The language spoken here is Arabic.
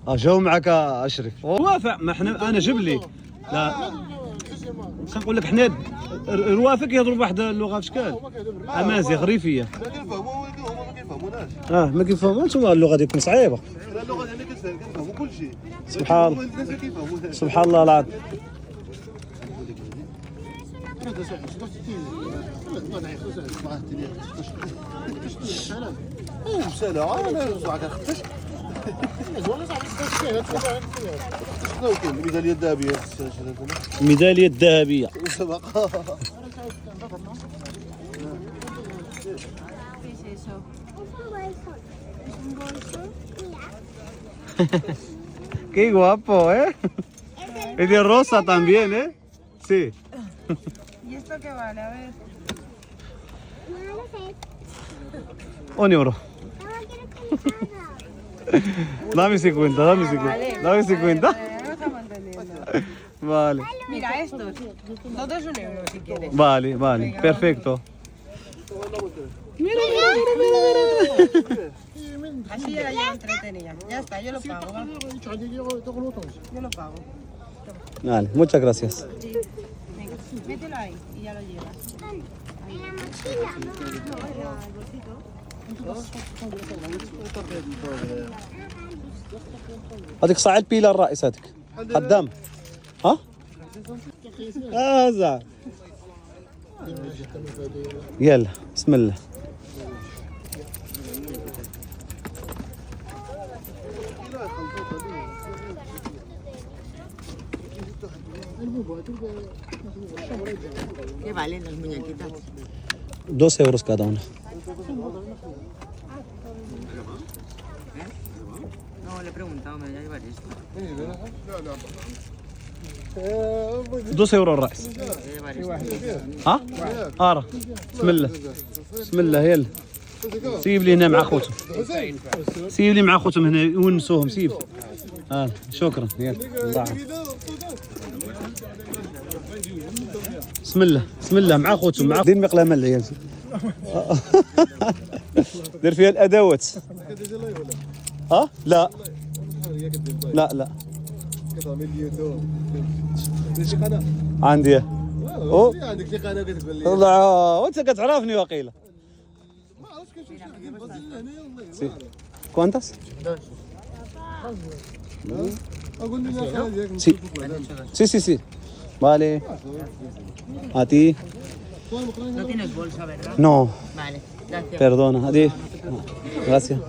جاو معك اشرف وافق. ما احنا انا جيب لي لا نقول لك حنا روافق يهضروا بواحد اللغه في شكال امازيغ ريفيه. ما كنفهموا ولكن هما ما كيفهموناش. ما كيفهموش. اللغه ديالكم صعيبه. اللغه ديالنا كنفهموا كل شيء. سبحان سبحان الله العظيم. الميداليه الذهبيه. الميداليه الذهبيه. Qué guapo, ¿eh? Es de rosa también, ¿eh? Sí. ¿Y esto qué vale? A ver. Un euro. Dame 50, dame 50. Dame 50. Vale. Mira, estos. Todos un euro si quieres. Vale, vale. Perfecto. Mira, mira, mira, mira. Así ya yo entretenía. Ya está, yo lo pago. ¿va? Yo lo pago. Vale, muchas gracias. Venga, mételo ahí y ya lo llevas. هذيك صاع البيلة الرئيس هذيك قدام. ها؟ زعما يلا بسم الله. ¿Qué valen las muñequitas? 2 euros cada una. No, le he preguntado, me voy a llevar esto. 2 euros الرئيس. ها؟ ارى بسم الله بسم الله يلا. سيب لي هنا مع خوتهم. سيب لي مع خوتهم هنا يونسوهم. سيب. شكرا يلا. بسم الله بسم الله مع خوتهم. مع دير مقلمه العيال. دير فيها الادوات. ها؟ لا لا لا عندي. عندك شي قناه كتقول لي والله وانت كتعرفني وقيله. Sí. ¿Cuántas? Sí. Sí, sí, sí. Vale. A ti. No tienes bolsa, ¿verdad? No. Vale, gracias. Perdona. A ti. Gracias.